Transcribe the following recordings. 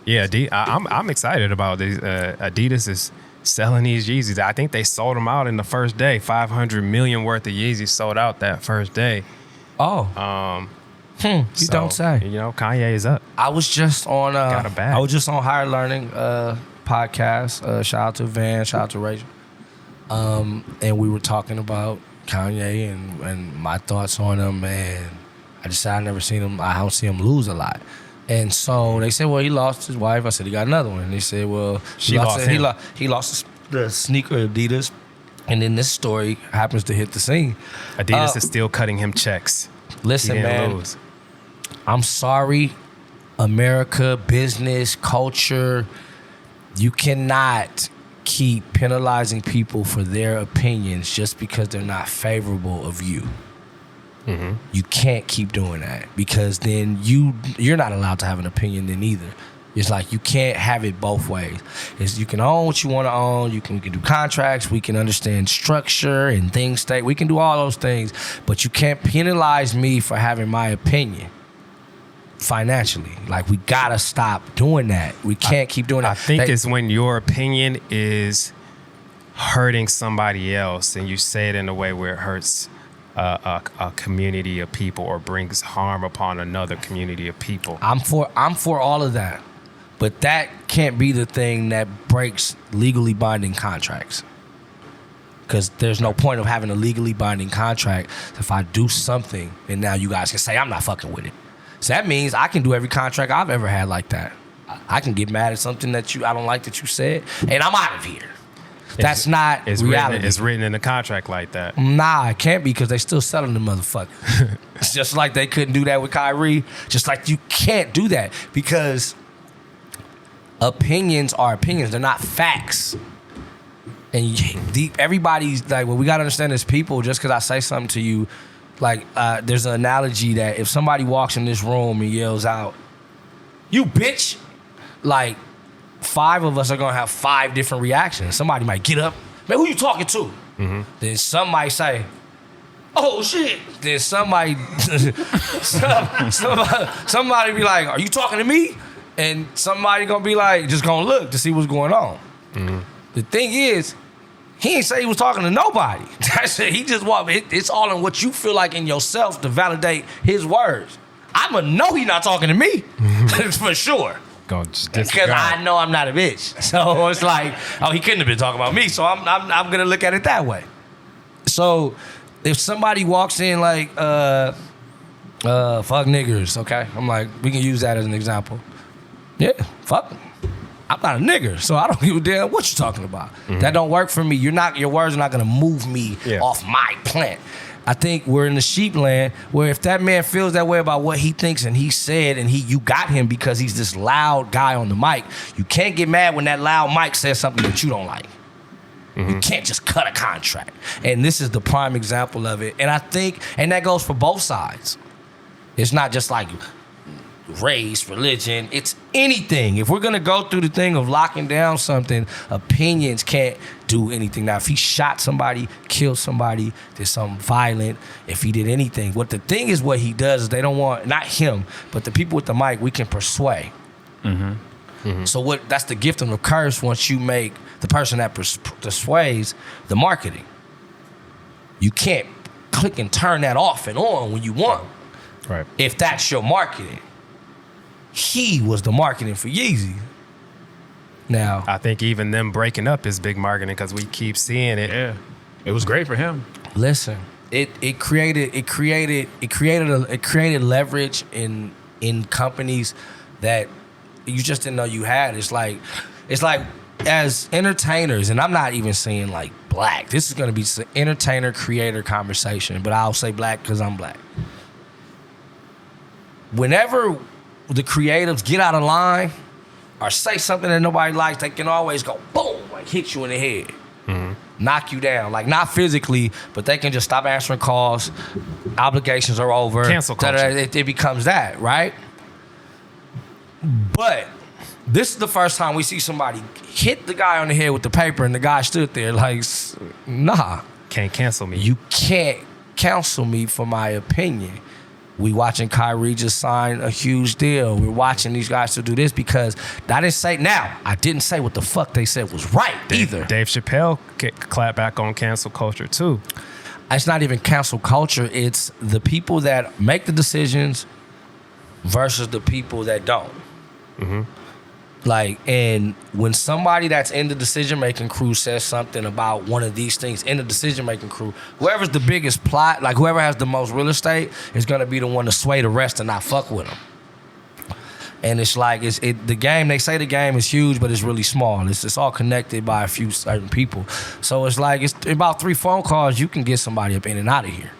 Yeah, I'm excited about these. Adidas is selling these Yeezys. I think they sold them out in the first day. 500 million worth of Yeezys sold out that first day. Oh. You don't say. You know, Kanye is up. I was just on Got a bag. I was just on Higher Learning podcast. Shout out to Van, shout out to Rachel. And we were talking about Kanye and my thoughts on him, and I just said I never seen him. I don't see him lose a lot. And so they said, well, he lost his wife. I said, he got another one. And they said, well, He lost the sneaker Adidas. And then this story happens to hit the scene. Adidas is still cutting him checks. Listen, He didn't man, lose. I'm sorry, America, business, culture, you cannot keep penalizing people for their opinions just because they're not favorable of you. Mm-hmm. You can't keep doing that, because then you're not allowed to have an opinion then either. It's like you can't have it both ways. You can own what you want to own. We can do contracts. We can understand structure and things. We can do all those things, but you can't penalize me for having my opinion financially. Like, we gotta stop doing that. We can't keep doing that. I think it's when your opinion is hurting somebody else and you say it in a way where it hurts a community of people or brings harm upon another community of people. I'm for all of that, but that can't be the thing that breaks legally binding contracts. Because there's no point of having a legally binding contract if I do something and now you guys can say I'm not fucking with it. So that means I can do every contract I've ever had like that. I can get mad at something that I don't like that you said, and I'm out of here. That's not reality. It's written in the contract like that. Nah, it can't be, because they still selling the motherfucker. It's just like they couldn't do that with Kyrie. Just like you can't do that, because opinions are opinions. They're not facts. And everybody's like, well, we got to understand as people, just because I say something to you, like there's an analogy that if somebody walks in this room and yells out, "You bitch," like 5 of us are gonna have 5 different reactions. Somebody might get up, man, who you talking to? Mm-hmm. Then some might say, oh shit. Then somebody somebody be like, are you talking to me? And somebody gonna be like, just gonna look to see what's going on. Mm-hmm. The thing is, he ain't say he was talking to nobody. That's it. He just walked. It's all in what you feel like in yourself to validate his words. I'ma know he not talking to me for sure. Because I know I'm not a bitch. So it's like, oh, he couldn't have been talking about me. So I'm gonna look at it that way. So if somebody walks in like, fuck niggers, okay? I'm like, we can use that as an example. Yeah, fuck them. I'm not a nigger, so I don't give a damn what you're talking about. Mm-hmm. That don't work for me. Your words are not gonna move me off my plant. I think we're in the sheep land where if that man feels that way about what he thinks and he said, and you got him because he's this loud guy on the mic, you can't get mad when that loud mic says something that you don't like. Mm-hmm. You can't just cut a contract. And this is the prime example of it. And I think, and that goes for both sides. It's not just like race, religion, it's anything. If we're gonna go through the thing of locking down something, opinions can't do anything. Now, if he shot somebody, killed somebody, did something violent, if he did anything, what he does is they don't want, not him, but the people with the mic, we can persuade. Mm-hmm. Mm-hmm. So that's the gift and the curse once you make the person that persuades the marketing. You can't click and turn that off and on when you want. Right. If that's your marketing. He was the marketing for Yeezy. Now, I think even them breaking up is big marketing because we keep seeing it. Yeah, it was great for him. Listen, it created leverage in companies that you just didn't know you had. It's like as entertainers, and I'm not even saying like black. This is going to be an entertainer-creator conversation, but I'll say black because I'm black. Whenever the creatives get out of line or say something that nobody likes, they can always go boom, like hit you in the head, knock you down, like not physically, but they can just stop answering calls. Obligations are over. Cancel culture. It becomes that, right? But this is the first time we see somebody hit the guy on the head with the paper, and the guy stood there like, nah. Can't cancel me. You can't cancel me for my opinion. We watching Kyrie just sign a huge deal. We're watching these guys to do this because I didn't say what the fuck they said was right either. Dave Chappelle clapped back on cancel culture too. It's not even cancel culture. It's the people that make the decisions versus the people that don't. Like, and when somebody that's in the decision-making crew says something about one of these things in the decision-making crew, whoever's the biggest plot, like whoever has the most real estate is going to be the one to sway the rest and not fuck with them. And it's like, the game, they say the game is huge, but it's really small. It's all connected by a few certain people. So it's like, it's about 3 phone calls, you can get somebody up in and out of here.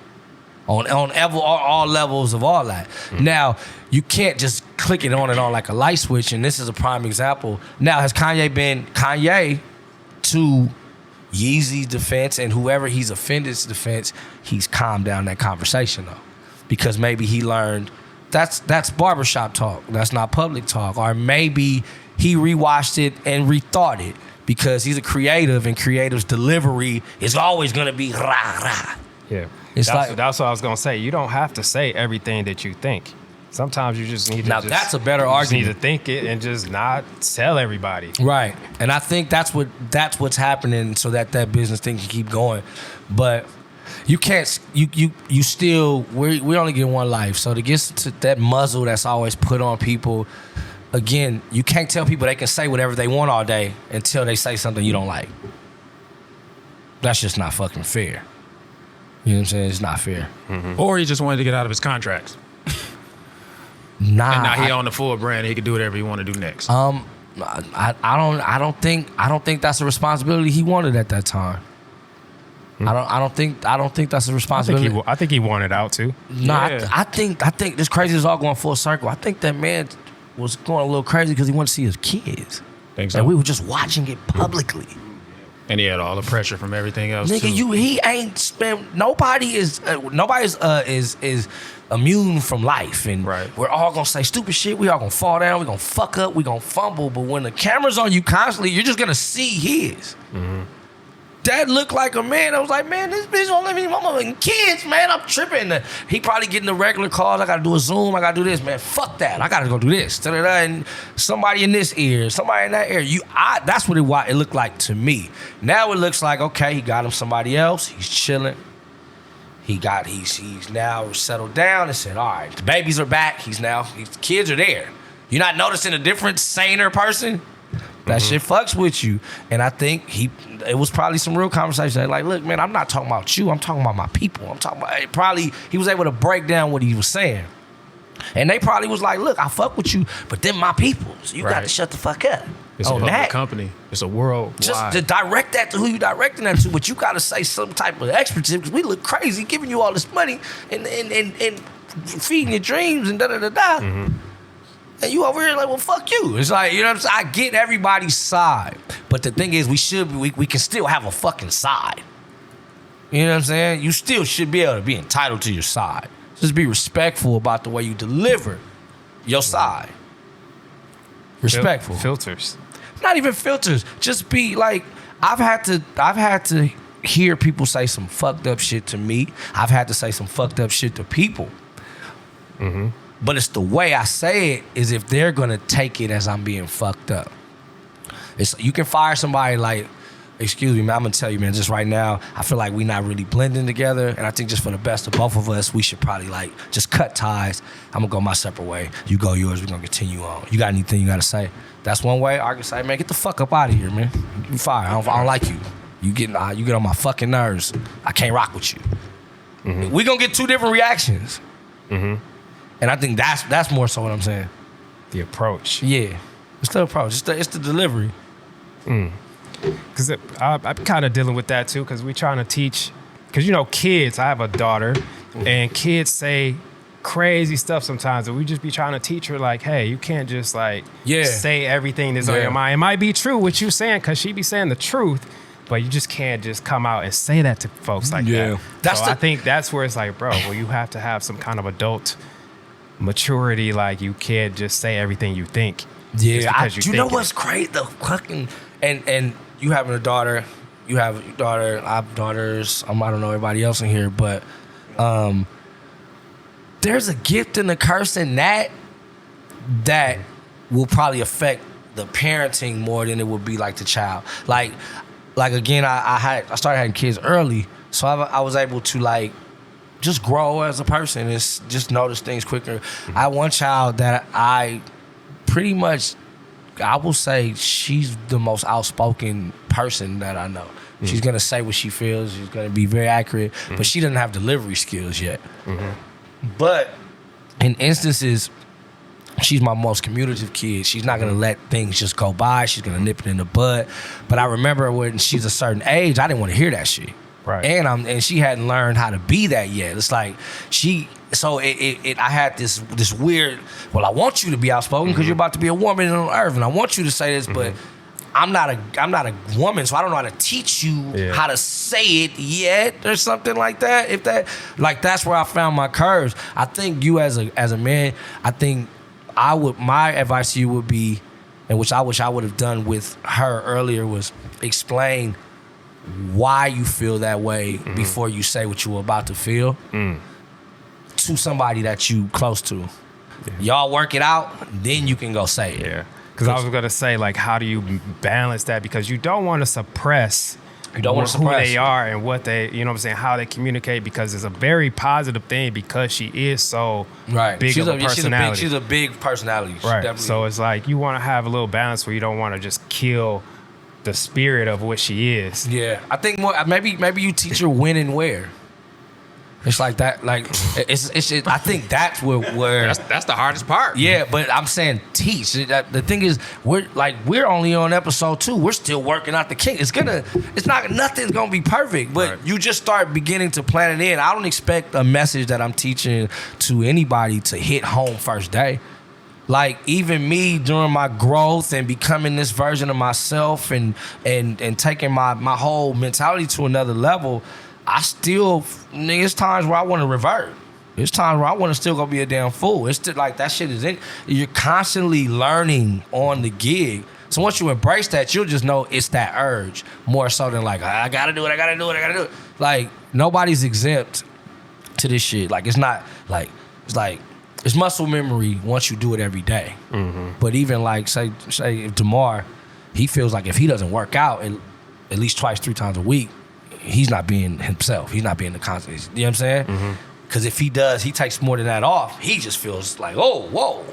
On all levels of all that. Now, you can't just click it on and on like a light switch, and this is a prime example. Now, has Kanye to Yeezy's defense and whoever he's offended's defense, he's calmed down that conversation though. Because maybe he learned that's barbershop talk, that's not public talk. Or maybe he rewatched it and rethought it because he's a creative and creative's delivery is always gonna be rah-rah. Yeah. It's That's what I was gonna say. You don't have to say everything that you think. Sometimes you just need to. Now that's a better argument. Need to think it and just not tell everybody. Right, and I think that's what's happening so that business thing can keep going. But you can't. You still. We only get one life, so to get to that muzzle that's always put on people. Again, you can't tell people they can say whatever they want all day until they say something you don't like. That's just not fucking fair. You know what I'm saying? It's not fair. Or he just wanted to get out of his contracts. Nah, And now he owned the full brand. He could do whatever he want to do next. I don't think that's a responsibility he wanted at that time. I don't think that's a responsibility. I think he wanted out too. No, Yeah. I think this crazy is all going full circle. I think that man was going a little crazy because he wanted to see his kids. Think so? And we were just watching it publicly. And he had all the pressure from everything else Nigga, too. he ain't spent. Nobody is immune from life, and Right. we're all gonna say stupid shit. We all gonna fall down. We gonna fuck up. We gonna fumble. But when the camera's on you constantly, you're just gonna see his. That looked like a man. I was like, man, this bitch won't let me mama and kids, man. I'm tripping. He probably getting the regular calls. I gotta do a Zoom. I gotta do this, man. Fuck that. I gotta go do this. Da-da-da. And somebody in this ear, somebody in that ear. That's what it looked like to me. Now it looks like, okay, he got him somebody else. He's chilling. He's now settled down and said, all right, the babies are back. His kids are there. You're not noticing a different, saner person? That shit fucks with you. And I think it was probably some real conversation. Like, look, man, I'm not talking about you. I'm talking about my people. I'm talking about, he was able to break down what he was saying. And they probably was like, look, I fuck with you, but them my people. So you got to shut the fuck up. It's a public company. It's a worldwide. Just to direct that to who you directing that to, but you got to say some type of expertise because we look crazy giving you all this money and feeding your dreams and da-da-da-da. And you over here like, well, fuck you. It's like, you know what I'm saying? I get everybody's side. But the thing is, we can still have a fucking side. You know what I'm saying? You still should be able to be entitled to your side. Just be respectful about the way you deliver your side. Respectful. Filters. Not even filters. Just be like, I've had to hear people say some fucked up shit to me. I've had to say some fucked up shit to people. But it's the way I say it is if they're gonna take it as I'm being fucked up. You can fire somebody like, excuse me, man, I'm gonna tell you, man, just right now, I feel like we not really blending together, and I think just for the best of both of us, we should probably like just cut ties. I'm gonna go my separate way. You go yours, we're gonna continue on. You got anything you gotta say? That's one way. I can say, man, get the fuck up out of here, man. You fired. I don't like you. You get on my fucking nerves. I can't rock with you. We gonna get 2 different reactions. And I think that's more so what I'm saying. The approach. Yeah. It's the approach. It's the delivery. Because I'm kind of dealing with that too, because we're trying to teach, because kids, I have a daughter, and kids say crazy stuff sometimes, and we just be trying to teach her like, hey, you can't just say everything that's on your mind. It might be true what you saying, because she be saying the truth, but you just can't just come out and say that to folks like that. I think that's where it's like, bro, well, you have to have some kind of adult maturity. Like, you can't just say everything you think. Yeah, you know what's crazy? The fucking and you having a daughter, I have daughters. I don't know everybody else in here, but there's a gift and a curse in that will probably affect the parenting more than it would be like the child. Like again, I started having kids early, so I was able to like just grow as a person and just notice things quicker. I had one child that I pretty much, I will say she's the most outspoken person that I know. She's gonna say what she feels. She's gonna be very accurate, but she doesn't have delivery skills yet. But in instances, she's my most communicative kid. She's not gonna let things just go by. She's gonna nip it in the bud. But I remember when she's a certain age, I didn't want to hear that shit. Right. And she hadn't learned how to be that yet. It's like I had this weird, well, I want you to be outspoken because you're about to be a woman on earth, and I want you to say this, but I'm not a woman, so I don't know how to teach you how to say it yet, or something like that. If that, like, that's where I found my curves. I think you as a man, I think my advice to you would be, and which I wish I would have done with her earlier, was explain why you feel that way before you say what you were about to feel to somebody that you close to. Y'all work it out, then you can go say it. Yeah. Because I was going to say, like, how do you balance that? Because you don't want to suppress who they are and what they, you know what I'm saying, how they communicate, because it's a very positive thing because she is so big of a personality. She's a big personality. Right. So it's like you want to have a little balance where you don't want to just kill the spirit of what she is. Yeah. I think more, maybe you teach her when and where. It's like that, like it's. I think that's where that's the hardest part. Yeah, but I'm saying teach. The thing is, we're only on episode 2. We're still working out the kinks. Nothing's gonna be perfect, but you just start beginning to plan it in. I don't expect a message that I'm teaching to anybody to hit home first day. Like, even me during my growth and becoming this version of myself and taking my whole mentality to another level, it's times where I want to revert. It's times where I want to still go be a damn fool. It's still like that shit is in. You're constantly learning on the gig. So once you embrace that, you'll just know it's that urge more so than like, I gotta do it. Like, nobody's exempt to this shit. Like, it's not like, it's muscle memory once you do it every day. But even like, say if DeMar, he feels like if he doesn't work out at least 2-3 times a week, he's not being himself. He's not being the constant. You know what I'm saying? Because if he does, he takes more than that off. He just feels like, oh, whoa.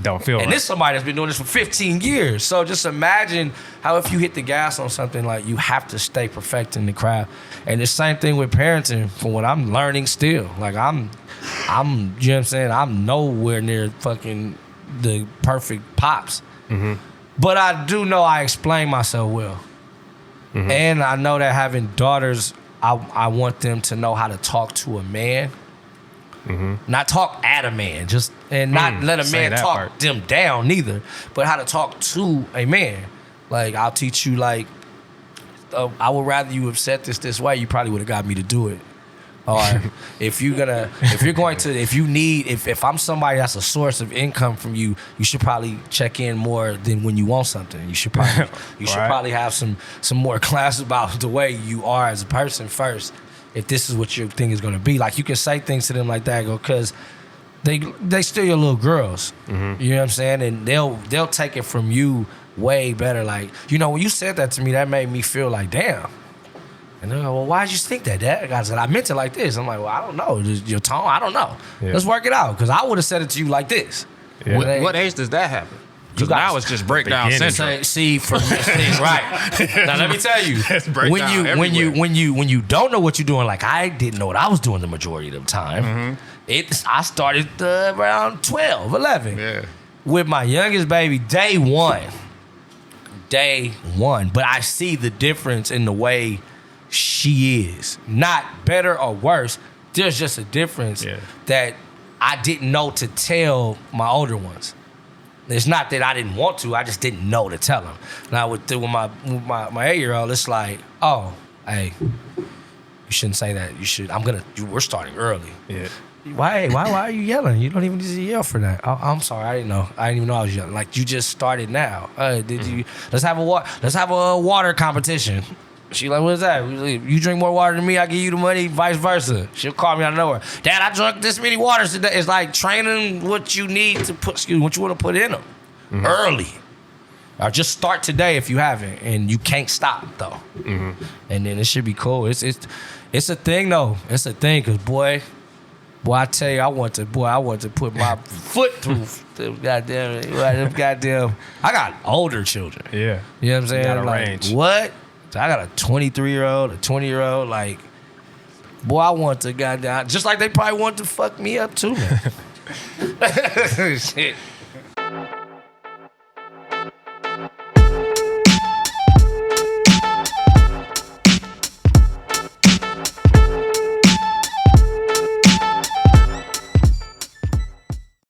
Don't feel right. And this is somebody that's been doing this for 15 years. So just imagine how if you hit the gas on something, like, you have to stay perfecting the craft. And the same thing with parenting, from what I'm learning still. Like, I'm you know what I'm saying? I'm nowhere near fucking the perfect pops. But I do know I explain myself well. And I know that having daughters, I want them to know how to talk to a man. Not talk at a man, not let a man talk them down neither, but how to talk to a man. Like, I'll teach you, like, I would rather you have said this way, you probably would have got me to do it. Or if I'm somebody that's a source of income from you, you should probably check in more than when you want something. You should probably have some more class about the way you are as a person first. If this is what your thing is going to be, like, you can say things to them like that, because they still your little girls. You know what I'm saying? And they'll take it from you way better. Like, you know, when you said that to me, that made me feel like, damn. And they're like, well, why'd you think that, Dad? I said, I meant it like this. I'm like, well, I don't know. Just your tone, I don't know. Let's work it out, because I would have said it to you like this. What age does that happen? Because now it's just breakdown central. See, for right. Now let me tell you, when you don't know what you're doing, like I didn't know what I was doing the majority of the time. I started around 12, 11 with my youngest baby, day one. But I see the difference in the way she is. Not better or worse. There's just a difference that I didn't know to tell my older ones. It's not that I didn't want to, I just didn't know to tell them. Now with my 8-year-old, it's like, oh, hey, you shouldn't say that. We're starting early. Yeah. Why are you yelling? You don't even need to yell for that. I'm sorry, I didn't know. I didn't even know I was yelling. Like, you just started now. Let's have a water competition. She like, what's that? You drink more water than me, I give you the money, vice versa. She'll call me out of nowhere. Dad, I drank this many waters today. It's like training what you need to put, what you want to put in them early. Or just start today if you haven't, and you can't stop though. And then it should be cool. It's a thing though. It's a thing, cause boy, I tell you, I want to put my foot through them goddamn. I got older children. Yeah. You know what I'm saying? You got a like, range. what? So I got a 23-year-old, a 20-year-old. Like, boy, I want to goddamn, just like they probably want to fuck me up too, man. Shit.